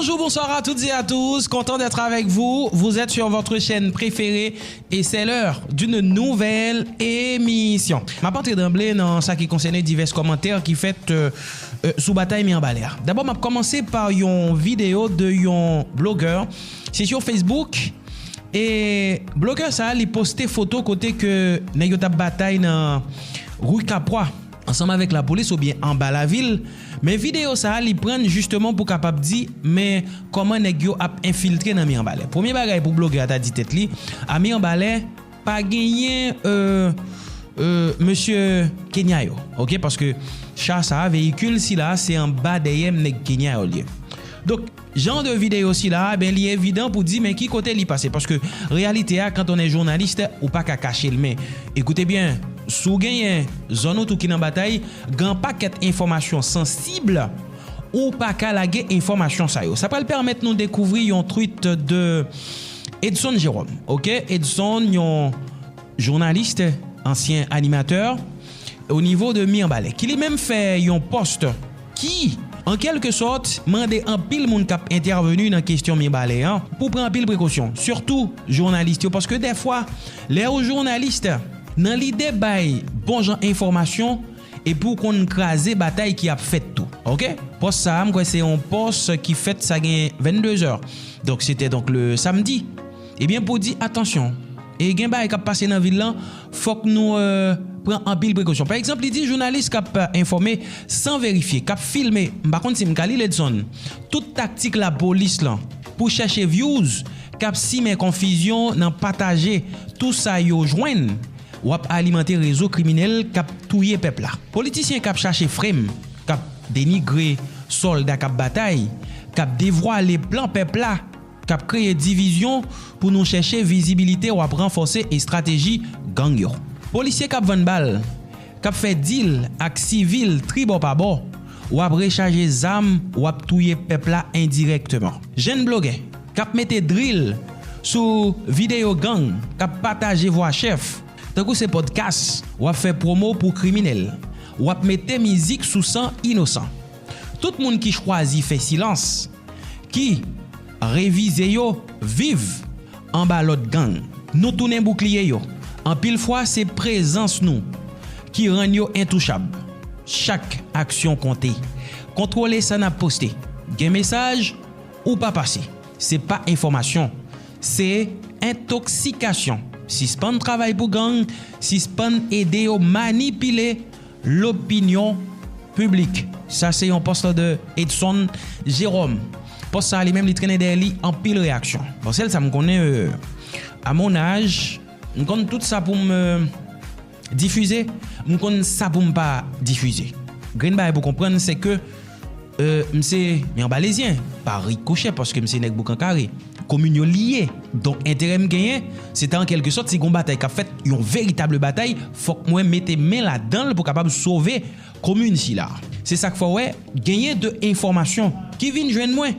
Bonjour, bonsoir à toutes et à tous. Content d'être avec vous. Vous êtes sur votre chaîne préférée et c'est l'heure d'une nouvelle émission. Ma pas entrer d'emblée dans ça qui concerne divers commentaires qui fait sous bataille mi en balère. D'abord, m'a commencé par une vidéo de un blogueur. C'est sur Facebook. Et blogueur ça, il posté photo côté que nèg yo t'a bataille dans rue Caprois ensemble avec la police ou bien en bas la ville. Mais vidéo ça, ils prennent justement pour capable dire mais comment nèg yo a infiltré dans Mirebalais. Premier bagay pour blogueur t'a dit tête li, à Mirebalais pas gagné monsieur Kenya yo. OK parce que chat ça véhicule si là c'est en bas derrière nèg Kenya yo lieu. Donc genre de vidéo aussi là, ben il est évident pour dire mais qui côté li passer parce que réalité quand on est journaliste ou pas qu'à cacher le mais écoutez bien, sous gagne zone tout qui dans bataille, grand paquet information sensible ou pas qu'à laguer information ça yo. Ça peut le permettre nous découvrir un tweet de Edson Jérôme. OK, Edson un journaliste, ancien animateur au niveau de Mirebalais qui lui même fait un post qui en quelque sorte, mandé un pile moun k'ap intervenu dans question Mirebalais pour prendre pile précaution, surtout journalistes parce que des fois les journalistes dans l'idée bay bon genre information et pour qu'on craser bataille qui a fait tout. OK? Poste ça c'est un poste qui fait ça gagne 22h. Donc c'était donc le samedi. Et bien pour dire attention, et gen bay k'ap passer dans ville là, faut que nous prend en pile précaution. Par exemple, il dit journaliste qui a informé sans vérifier, qui a filmé, par contre, si m'kali Edson, toute tactique la police là pour chercher views, qui a si mes confusion dans partager tout ça yo joindre ou alimenter réseau criminel qui a touyer peuple là. Politicien qui a cherché frame, qui a dénigré soldats qui a bataille, qui a dévoilé plan peuple là, qui a créé division pour nous chercher visibilité ou renforcer et stratégie gang yo. Policier k'ap vend bal, k'ap fait deal ak civil tribo pa bo, ou ap recharger zam ou ap touyer peuple là indirectement. Jeune blogueur k'ap mette drill sous vidéo gang, k'ap partager voix chef. Tant que c'est podcast, ou ap fait promo pour criminel, ou ap mette musique sous sang innocent. Tout monde qui choisit fait silence, qui révise yo vive en bas l'autre gang. Nous tourner bouclier yo. En pile fois, c'est présence nous qui rend yo intouchable. Chaque action comptée. Contrôler ça n'a posté. Gen message ou pas passé. C'est pas information, c'est intoxication. Suspend travail pour gang, suspend aider au manipuler l'opinion publique. Ça c'est un poste de Edson Jérôme. Poste ça lui-même li traîner derrière lui en pile réaction. Bon celle ça me connaît à mon âge. Je connais tout ça pour me diffuser, je connais ça pour me pas diffuser. Green Bay pour comprendre c'est que c'est Mirebalaisien, pas ricochet parce que c'est nèg boucan carré, commune lié. Donc intérêt me gagner, c'est en quelque sorte si gon bataille qu'a fait une véritable bataille, faut que moi mette main là-dedans pour capable sauver commune si là. C'est ça qu'il faut ouais, gagner de information qui viennent joindre moi.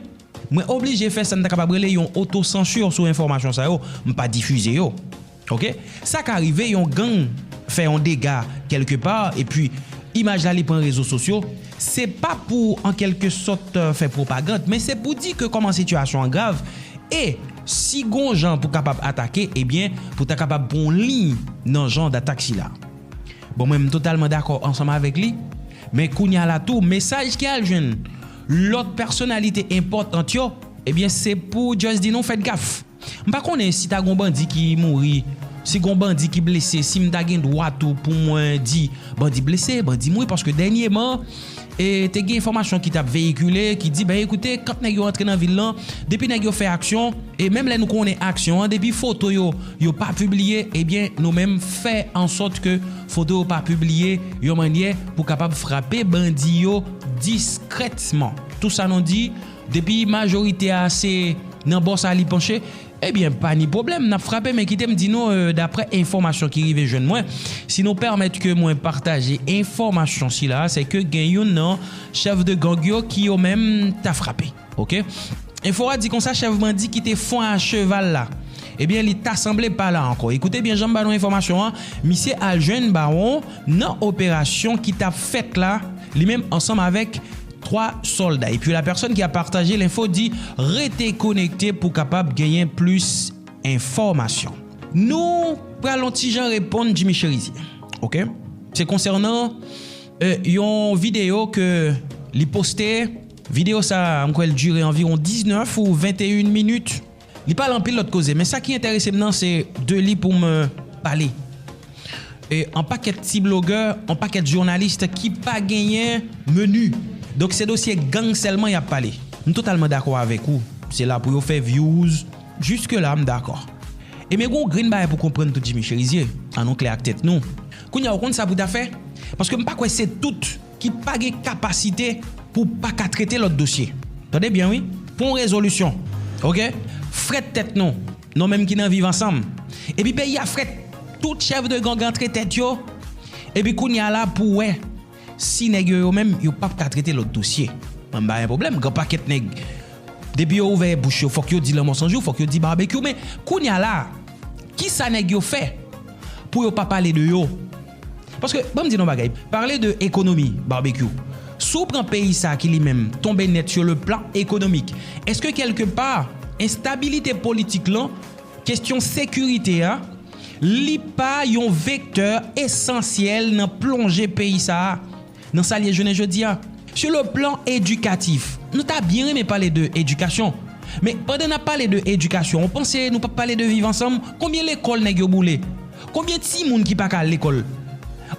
Moi obligé faire ça n'a capable relé une auto-censure sur information ça yo, pas diffuser yo. OK? Ça qui arrive, yon gang fait un dégât quelque part et puis image là les prend réseaux sociaux, c'est pas pour en quelque sorte faire propagande, mais c'est pour dire que comment situation est grave et si gon gens pour capable attaquer eh bien pour ta capable bon ligne dans genre d'attaque si là. Bon même totalement d'accord ensemble avec lui, mais kounya la tout message qui a jeune l'autre personnalité importante yo, eh bien c'est pour just dire non faites gaffe. M'pa connait si ta gon bandit qui mouri, si gon bandit qui blessé, si m'ta gen droit tout pour moi dit bandit blessé, bandit mouri parce que dernièrement et te gen information qui t'a véhiculé qui dit ben écoutez quand nèg yo rentre dans ville là, depuis nèg yo fait action et même là nous connaît action depuis photo yo pas publié et bien nous même fait en sorte que photo yo pas publié yo manière pour capable frapper bandit yo discrètement. Tout ça nous dit depuis majorité assez dans boss ali penché. Eh bien, pas ni problème, n'a frappé, mais qui t'aime dit non, d'après information qui arrive jeune moi, si nous permettre que moi partager information si là, c'est que gagne non chef de gang qui au même t'a frappé. OK? Il faudra dire comme ça chef bandit qui te fond à cheval là. Eh bien, il t'a semblé pas là encore. Écoutez bien, j'en ballon information hein, monsieur Aljeune Baron dans opération qui t'a fait là, lui-même ensemble avec 3 soldats. Et puis la personne qui a partagé l'info dit restez connecté pour capable gagner plus d'informations. Nous prenons petit gens répondre Jimmy Cherizier. OK? C'est concernant une vidéo que li posté. Vidéo ça elle dure environ 19 ou 21 minutes. Il parle en pile l'autre cause, mais ça qui intéresse maintenant c'est de lui pour me parler. Et un paquet de petits blogueurs, un paquet de journalistes qui pas gagné menu. Donc c'est dossier gang seulement y a parlé. Je suis totalement d'accord avec vous. C'est là pour vous faire views. Jusque là, je suis d'accord. Et mais bon green bay pour comprendre tout Jimmy Cherizier, en non clair tête nous. Qu'on y a compte ça pour fait parce que pas quoi c'est tout qui pas de capacité pour pas traiter l'autre dossier. Attendez bien oui, pour une résolution. OK? Fret tête non. Non même qui n'en vivent ensemble. Et puis pays a fret tout chef de gang entre tête yo. Et puis qu'on y a là pour ouais si nèg yo même yo pas traiter l'autre dossier. Pas un problème, grand paquet nèg. Depuis yo ouvert bouche, faut que yo dit le mensonge, faut que yo dit barbecue mais qu'on y a là qui ça nèg yo fait pour yo pas parler de yo. Parce que bon me dire non bagay, parler de économie barbecue. Sous prend pays ça qui lui-même tombe net sur le plan économique. Est-ce que quelque part instabilité politique là, question sécurité hein, li pas un vecteur essentiel dans plonger pays ça dans ça lié jeune jeudi hein. Sur le plan éducatif, nous t'a bien aimé parler de éducation. Mais pendant qu'on a parlé de éducation, on pensait nous pas parler de vivre ensemble, combien l'école nèg yo boulé? Combien de petits moun qui pas à l'école?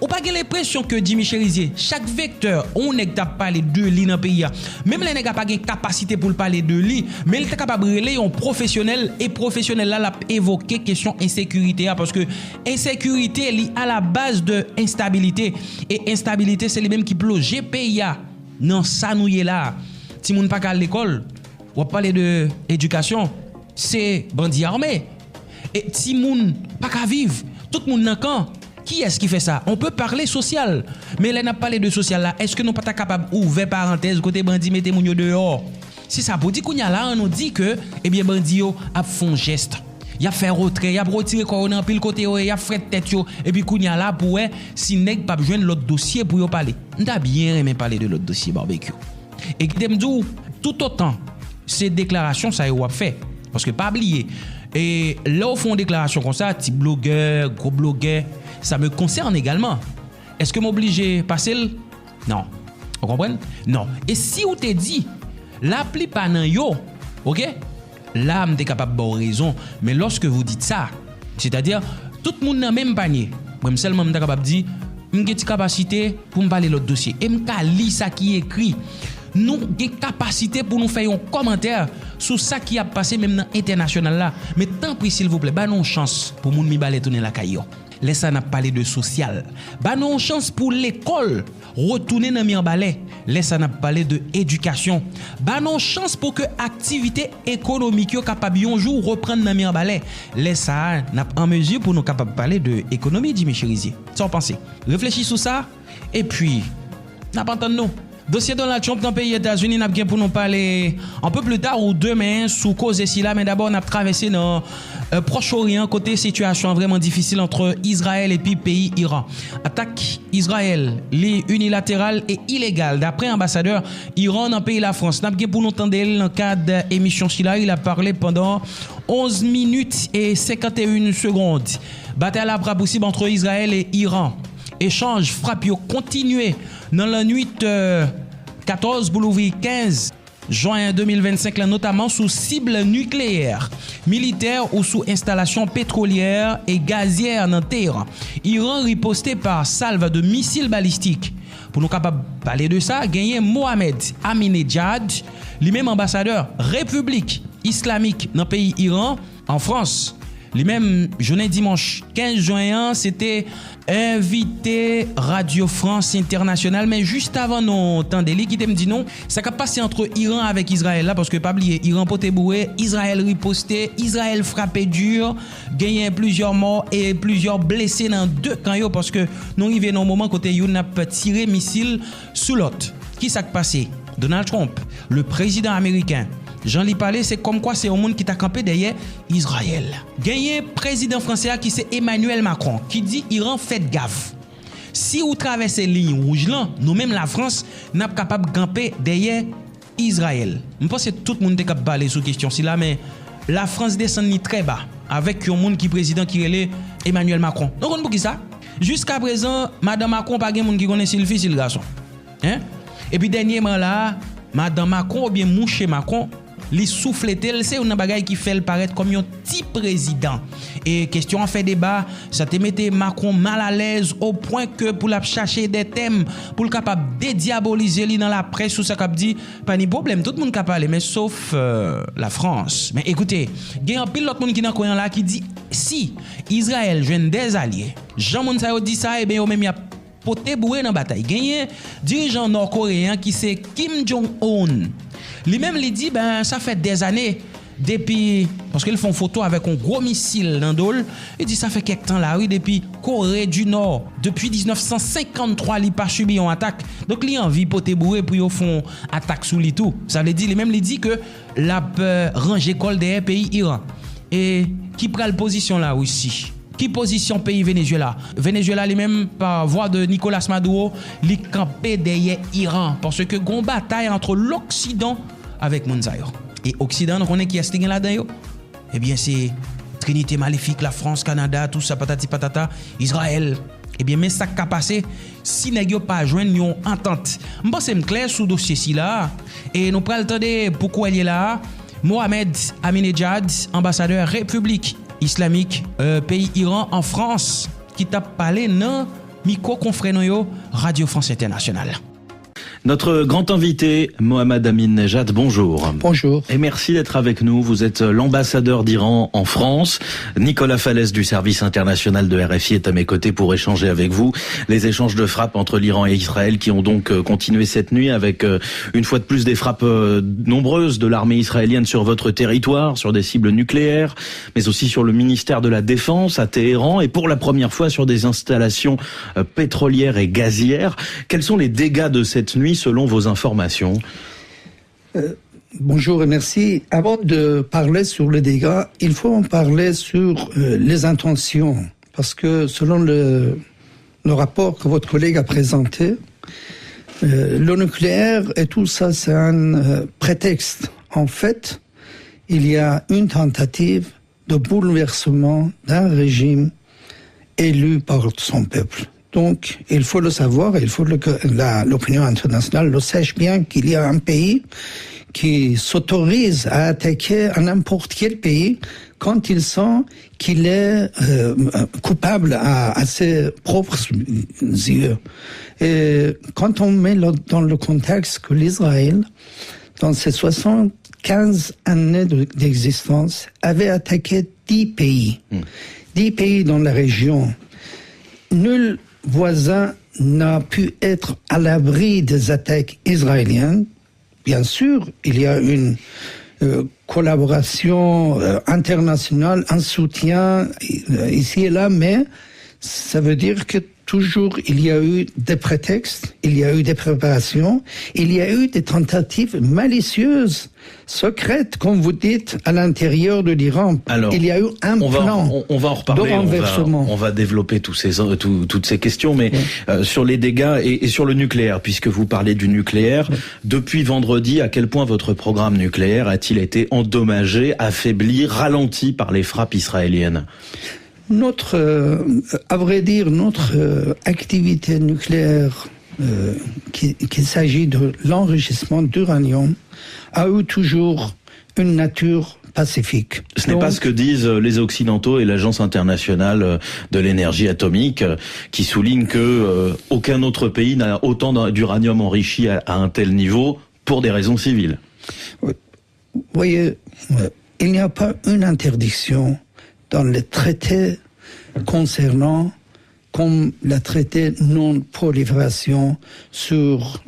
Ou pas l'impression que Jimmy Cherizier, chaque vecteur, on nèg t'a parlé de li dans pays. Même les nèg pas gain capacité pour parler de li, mais il est capable de relayer un professionnel et professionnel là l'a évoqué question insécurité parce que insécurité li à la base de instabilité et instabilité c'est les mêmes qui plonge pays non ça nous y là. Si moun pas à l'école, on parler de éducation, c'est bandit armé. Et si moun pas qu'à vivre, tout moun nan camp. Qui est-ce qui fait ça? On peut parler social, mais là n'a parlé de social là. Est-ce que nous pas capable ouvrir parenthèse côté bandi mettez moun yo dehors? Si ça pour dire qu'on y a là on nous dit que eh bien bandi yo a font geste. Y a fait retrait, y a retiré corona en pile côté y a fait tête yo et puis qu'on y a là pour si nèg pas joindre l'autre dossier pour yo parler. On t'a bien aimé parler de l'autre dossier barbecue. Et qui t'aime dire tout autant ces déclarations ça y a fait parce que pas oublier et là au fond déclaration comme ça petit blogueur, gros blogueur ça me concerne également. Est-ce que m'oblige passer le... Non. Vous comprenez? Non. Et si vous te dit, l'appli pas nan yo, OK? Là, m'te capable de raison. Mais lorsque vous dites ça, c'est-à-dire, tout le monde dans même panier. Moi, seulement m'te capable de dire, m'te capacité pour me parler l'autre dossier. Et m'te lire ça qui est écrit. Nous avons capacité pour nous faire un commentaire sur ça qui a passé même dans l'international là. Mais tant pis s'il vous plaît, bah non chance pour moun mi balé tourner la caillou. Laissez n'a parler de social. Bah non chance pour l'école retourner dans mi balai. Laissez n'a parler de éducation. Bah non chance pour que activité économique yo capable un jour reprendre dans mi balai. Laissez n'a en mesure pour nous capable parler de économie Jimmy Cherizier. Ça on pense. Réfléchis sur ça et puis n'a pas entendu nous. Dossier Donald Trump dans le pays États-Unis, n'a bien pour nous parler un peu plus tard ou demain sous cause de cela, mais d'abord on a traversé dans Proche-Orient côté situation vraiment difficile entre Israël et puis pays Iran. Attaque Israël, unilatérale et illégale d'après ambassadeur Iran dans le pays la France. N'a bien pour nous entendre dans le cadre d'émission Chila, il a parlé pendant 11 minutes et 51 secondes. Bataille à bras possible entre Israël et Iran. Échange frappe continué dans la nuit 14 pour l'ouvrir 15 juin 2025 là, notamment sous cible nucléaire, militaire ou sous installation pétrolière et gazière dans Téhéran. Iran riposté par salve de missiles balistiques. Pour nous capables de parler de ça, gagné Mohamed Ahmadinejad, lui-même ambassadeur République islamique dans le pays Iran en France. Lui-même, journée dimanche 15 juin, c'était invité Radio France Internationale. Mais juste avant nos temps d'élite, qui me dit non, ça a passé entre Iran avec Israël là, parce que pas oublier, Iran poté boué, Israël riposté, Israël frappé dur, gagné plusieurs morts et plusieurs blessés dans deux camps parce que nous arrivons dans un moment côté yon n'a pas tiré missile sous l'autre. Qui s'est passé? Donald Trump, le président américain. Jean-Li parlé, c'est comme quoi c'est un monde qui t'a campé derrière Israël. Gagné président français qui c'est Emmanuel Macron qui dit Iran fait gaffe. si vous traversez ligne rouge là, nous-mêmes la France, n'a pas capable de camper derrière Israël. Je pense que tout le monde est capable de parler sur question si là, mais la France descend très bas avec un monde qui président qui est Emmanuel Macron. Donc on pour qui ça? Jusqu'à présent, Madame Macron pas gen monde qui connaît le fils et le garçon. Hein? Et puis dernièrement là, Madame Macron ou bien Mouché Macron, li souffletel, c'est une bagaille qui fait le paraître comme un petit président. Et question en fait débat, ça te mette Macron mal à l'aise au point que pour la chercher des thèmes pour le capable dédiaboliser li dans la presse ou ça cap dit pas ni problème, tout le monde capable parler mais sauf la France. Mais écoutez, il y a un pile l'autre monde qui dans coin là qui dit si Israël joine des alliés, Jean moun sa yo dit ça et bien yo même y a poté bourré dans bataille. Gagné dirigeant nord-coréen qui c'est Kim Jong-un. Lui-même lui dit ben ça fait des années depuis parce qu'ils font photo avec un gros missile dans dol, il dit ça fait quelque temps là oui depuis Corée du Nord depuis 1953 il pas subi une attaque. Donc il envie poté bourré pour ils font attaque sous lui tout. Ça veut dire lui-même lui dit que la ranger col des pays Iran et qui prend la position là aussi. Qui position pays Venezuela? Venezuela lui-même par voie de Nicolas Maduro, li campé derrière Iran parce que gon bataille entre l'Occident avec Mounzaïo. Et Occident, on connaît qui est là-dedans. Eh bien c'est Trinité maléfique, la France, Canada, tout ça patati patata, Israël. Eh bien mais ça qu'a passé si nèg yo pas joindre une entente. M'pense clair sous dossier ci là et nous pral tande pourquoi il est là. Mohamed Ahmadinejad, ambassadeur République islamique pays Iran en France qui t'a parlé dans micro confrère Radio France Internationale. Notre grand invité, Mohamed Ahmadinejad, bonjour. Bonjour. Et merci d'être avec nous. Vous êtes l'ambassadeur d'Iran en France. Nicolas Fallès du service international de RFI est à mes côtés pour échanger avec vous. Les échanges de frappes entre l'Iran et Israël qui ont donc continué cette nuit avec une fois de plus des frappes nombreuses de l'armée israélienne sur votre territoire, sur des cibles nucléaires, mais aussi sur le ministère de la Défense à Téhéran et pour la première fois sur des installations pétrolières et gazières. Quels sont les dégâts de cette nuit selon vos informations? Bonjour et merci. Avant de parler sur les dégâts, il faut en parler sur les intentions. Parce que selon le rapport que votre collègue a présenté, le nucléaire et tout ça, c'est un prétexte. En fait, il y a une tentative de bouleversement d'un régime élu par son peuple. Donc, il faut le savoir, il faut que l'opinion internationale le sache bien qu'il y a un pays qui s'autorise à attaquer à n'importe quel pays quand il sent qu'il est coupable à ses propres yeux. Et quand on met dans le contexte que l'Israël, dans ses 75 années d'existence, avait attaqué 10 pays. 10 pays dans la région. Nul voisin n'a pu être à l'abri des attaques israéliennes. Bien sûr, il y a une collaboration internationale, un soutien ici et là, mais ça veut dire que toujours il y a eu des prétextes, il y a eu des préparations, il y a eu des tentatives malicieuses, secrètes, comme vous dites, à l'intérieur de l'Iran. Alors, il y a eu un plan on va en reparler, de renversement. On va développer toutes ces questions, mais sur les dégâts et sur le nucléaire, puisque vous parlez du nucléaire, depuis vendredi, à quel point votre programme nucléaire a-t-il été endommagé, affaibli, ralenti par les frappes israéliennes ? À vrai dire, notre activité nucléaire, qu'il s'agit de l'enrichissement d'uranium, a eu toujours une nature pacifique. Ce n'est pas ce que disent les Occidentaux et l'Agence internationale de l'énergie atomique, qui soulignent que aucun autre pays n'a autant d'uranium enrichi à un tel niveau pour des raisons civiles. Vous voyez, il n'y a pas une interdiction dans les traités concernant, comme le traité non-prolifération sur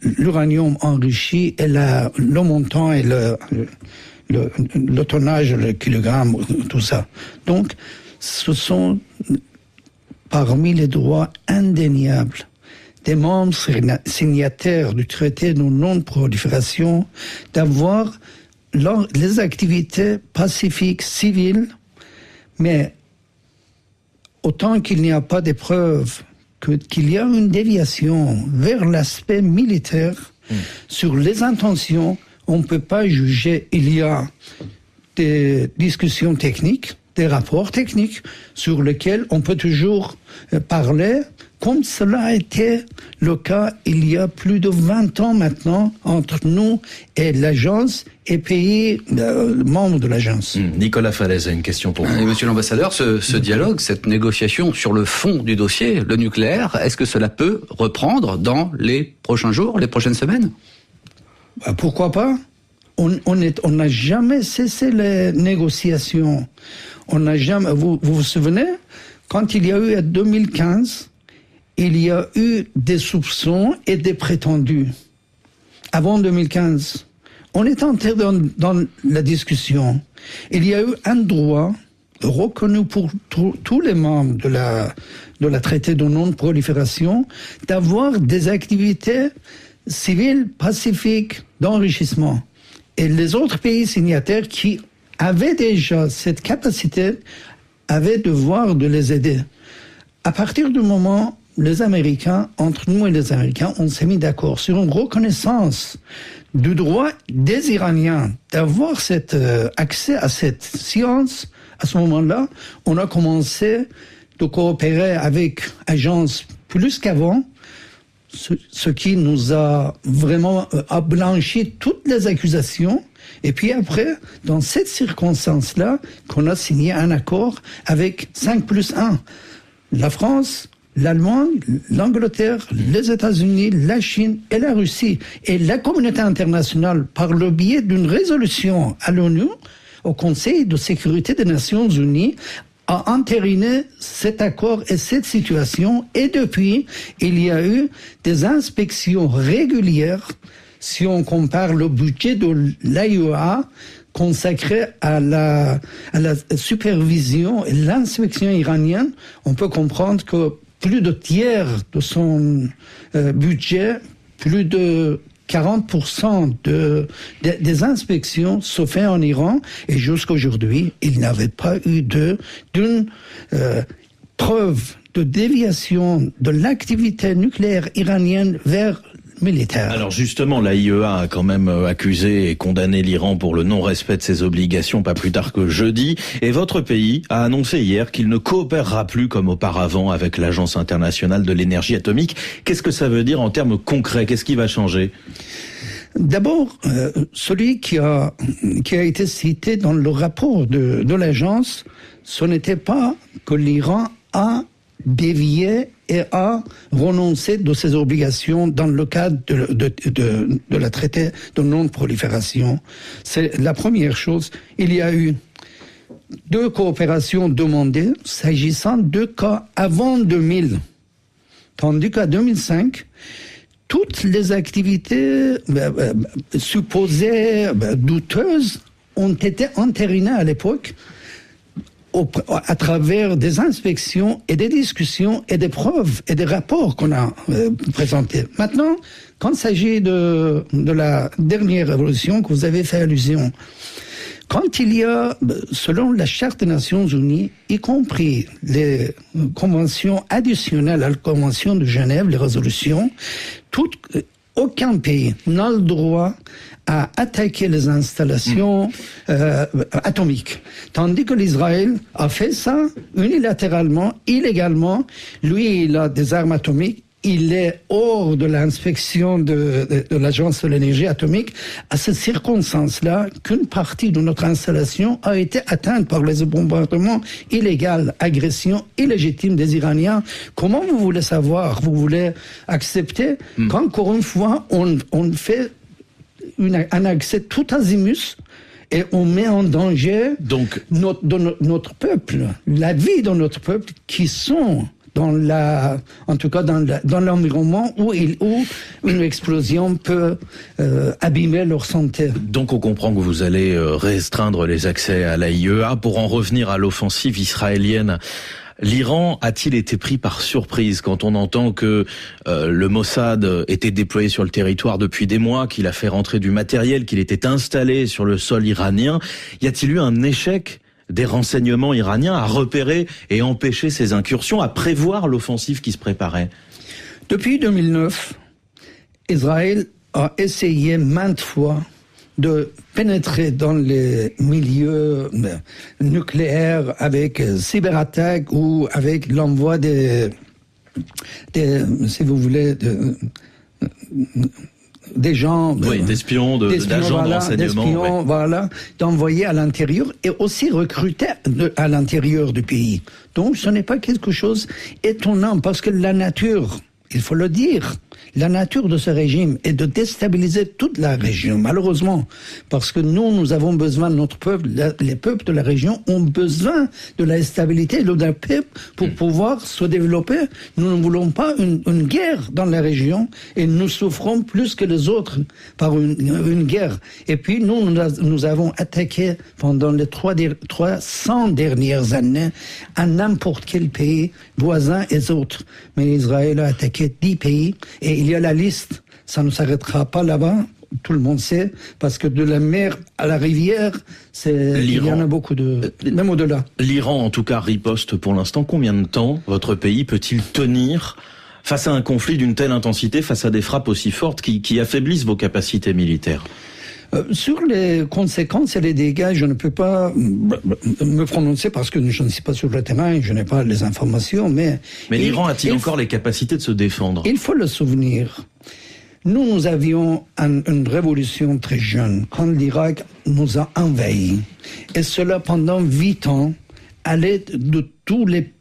l'uranium enrichi et le montant et le tonnage, le kilogramme, tout ça. Donc, ce sont parmi les droits indéniables des membres signataires du traité de non-prolifération d'avoir les activités pacifiques civiles, mais autant qu'il n'y a pas de preuves qu'il y a une déviation vers l'aspect militaire sur les intentions, on ne peut pas juger. Il y a des discussions techniques, des rapports techniques sur lesquels on peut toujours parler, comme cela a été le cas il y a plus de 20 ans maintenant entre nous et l'agence et pays membres de l'agence. Nicolas Falaise a une question pour vous. Et monsieur l'ambassadeur, ce dialogue, cette négociation sur le fond du dossier, le nucléaire, est-ce que cela peut reprendre dans les prochains jours, les prochaines semaines ? Pourquoi pas ? On n'a jamais cessé les négociations. On n'a jamais. Vous vous souvenez, quand il y a eu en 2015, il y a eu des soupçons et des prétendus. Avant 2015, on est entré dans la discussion. Il y a eu un droit reconnu pour tous les membres de la traité de non-prolifération d'avoir des activités civiles pacifiques d'enrichissement. Et les autres pays signataires qui avaient déjà cette capacité avaient devoir de les aider. À partir du moment, les Américains, entre nous et les Américains, on s'est mis d'accord sur une reconnaissance du droit des Iraniens d'avoir cet accès à cette science. À ce moment-là, on a commencé de coopérer avec Agence plus qu'avant, ce qui nous a vraiment blanchi toutes les accusations. Et puis après, dans cette circonstance-là, qu'on a signé un accord avec 5+1. La France, l'Allemagne, l'Angleterre, les États-Unis, la Chine et la Russie. Et la communauté internationale, par le biais d'une résolution à l'ONU, au Conseil de sécurité des Nations Unies, a entériné cet accord et cette situation. Et depuis, il y a eu des inspections régulières. Si on compare le budget de l'AIEA consacré à la supervision et l'inspection iranienne, on peut comprendre que plus de tiers de son budget, plus de 40% des inspections se fait en Iran, et jusqu'aujourd'hui, il n'avait pas eu d'une preuve de déviation de l'activité nucléaire iranienne vers militaire. Alors justement, l'AIEA a quand même accusé et condamné l'Iran pour le non-respect de ses obligations pas plus tard que jeudi. Et votre pays a annoncé hier qu'il ne coopérera plus comme auparavant avec l'Agence internationale de l'énergie atomique. Qu'est-ce que ça veut dire en termes concrets ? Qu'est-ce qui va changer ? D'abord, celui qui a été cité dans le rapport de l'agence, ce n'était pas que l'Iran a dévié et a renoncé de ses obligations dans le cadre de la traité de non-prolifération. C'est la première chose. Il y a eu 2 coopérations demandées s'agissant de cas avant 2000. Tandis qu'à 2005, toutes les activités supposées douteuses ont été entérinées à l'époque à travers des inspections et des discussions et des preuves et des rapports qu'on a présentés. Maintenant, quand il s'agit de la dernière révolution que vous avez fait allusion, quand il y a, selon la Charte des Nations Unies, y compris les conventions additionnelles à la Convention de Genève, les résolutions, aucun pays n'a le droit à attaquer les installations atomiques. Tandis que l'Israël a fait ça unilatéralement, illégalement. Lui, il a des armes atomiques. Il est hors de l'inspection de l'Agence de l'énergie atomique. À cette circonstance-là, qu'une partie de notre installation a été atteinte par les bombardements illégaux, agressions illégitimes des Iraniens. Comment vous voulez savoir ? Vous voulez accepter qu'encore une fois, on fait un accès tout azimut et on met en danger notre peuple, la vie de notre peuple qui sont en tout cas dans l'environnement où une explosion peut abîmer leur santé. Donc on comprend que vous allez restreindre les accès à l'AIEA. Pour en revenir à l'offensive israélienne, l'Iran a-t-il été pris par surprise quand on entend que le Mossad était déployé sur le territoire depuis des mois, qu'il a fait rentrer du matériel, qu'il était installé sur le sol iranien ? Y a-t-il eu un échec des renseignements iraniens à repérer et empêcher ces incursions, à prévoir l'offensive qui se préparait? Depuis 2009, Israël a essayé maintes fois de pénétrer dans les milieux nucléaires avec cyberattaques ou avec l'envoi des si vous voulez, des gens... Oui, d'espions, d'agents de renseignement. Voilà, d'envoyer à l'intérieur et aussi recruter à l'intérieur du pays. Donc ce n'est pas quelque chose étonnant parce que la nature, il faut le dire, la nature de ce régime est de déstabiliser toute la région, malheureusement, parce que nous avons besoin de notre peuple, les peuples de la région ont besoin de la stabilité de la paix pour pouvoir se développer. Nous ne voulons pas une guerre dans la région et nous souffrons plus que les autres par une guerre. Et puis nous avons attaqué pendant les 300 dernières années à n'importe quel pays voisin et autres. Mais Israël a attaqué 10 pays et il y a la liste, ça ne s'arrêtera pas là-bas, tout le monde sait, parce que de la mer à la rivière, il y en a beaucoup même au-delà. L'Iran, en tout cas, riposte pour l'instant. Combien de temps votre pays peut-il tenir face à un conflit d'une telle intensité, face à des frappes aussi fortes qui affaiblissent vos capacités militaires? Sur les conséquences et les dégâts, je ne peux pas me prononcer parce que je ne suis pas sur le terrain et je n'ai pas les informations. Mais l'Iran a-t-il encore les capacités de se défendre? Il faut le souvenir. Nous avions une révolution très jeune quand l'Irak nous a envahis. Et cela pendant 8 ans, à l'aide de tous les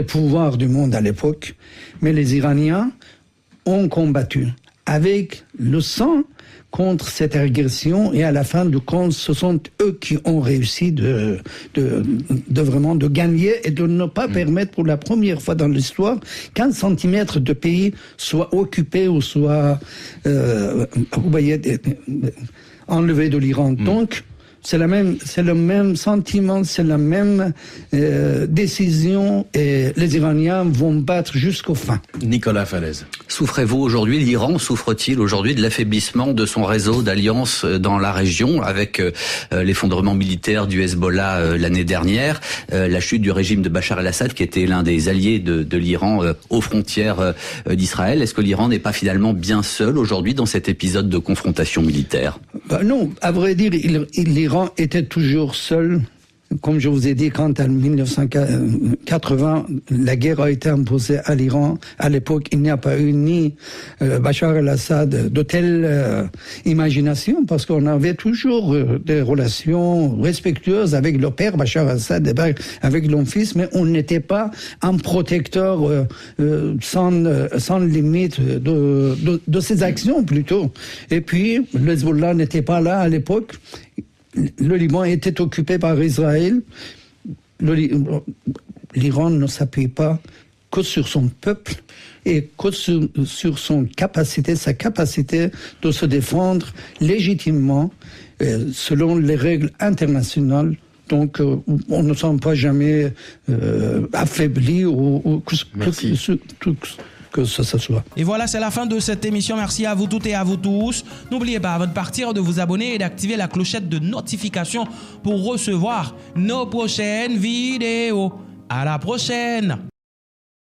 pouvoirs du monde à l'époque. Mais les Iraniens ont combattu avec le sang contre cette agression et à la fin du compte, ce sont eux qui ont réussi de vraiment de gagner et de ne pas permettre pour la première fois dans l'histoire qu'un centimètre de pays soit occupé ou soit enlevé de l'Iran. Donc, c'est le même sentiment, c'est la même décision et les Iraniens vont battre jusqu'au fin. Nicolas Falaise. Souffrez-vous aujourd'hui, l'Iran souffre-t-il aujourd'hui de l'affaiblissement de son réseau d'alliances dans la région avec l'effondrement militaire du Hezbollah l'année dernière, la chute du régime de Bachar el-Assad qui était l'un des alliés de l'Iran aux frontières d'Israël? Est-ce que l'Iran n'est pas finalement bien seul aujourd'hui dans cet épisode de confrontation militaire? Non, à vrai dire, l'Iran était toujours seul. Comme je vous ai dit, quand en 1980, la guerre a été imposée à l'Iran, à l'époque, il n'y a pas eu ni Bachar el-Assad de telle imagination, parce qu'on avait toujours des relations respectueuses avec le père Bachar el-Assad et avec son fils, mais on n'était pas un protecteur sans limite de ses actions, plutôt. Et puis, le Hezbollah n'était pas là à l'époque. Le Liban était occupé par Israël. L'Iran ne s'appuie pas que sur son peuple et que sur sa capacité de se défendre légitimement selon les règles internationales. Donc, on ne sent pas jamais affaibli ou que ça soit. Et voilà, c'est la fin de cette émission. Merci à vous toutes et à vous tous. N'oubliez pas, avant de partir, de vous abonner et d'activer la clochette de notification pour recevoir nos prochaines vidéos. À la prochaine!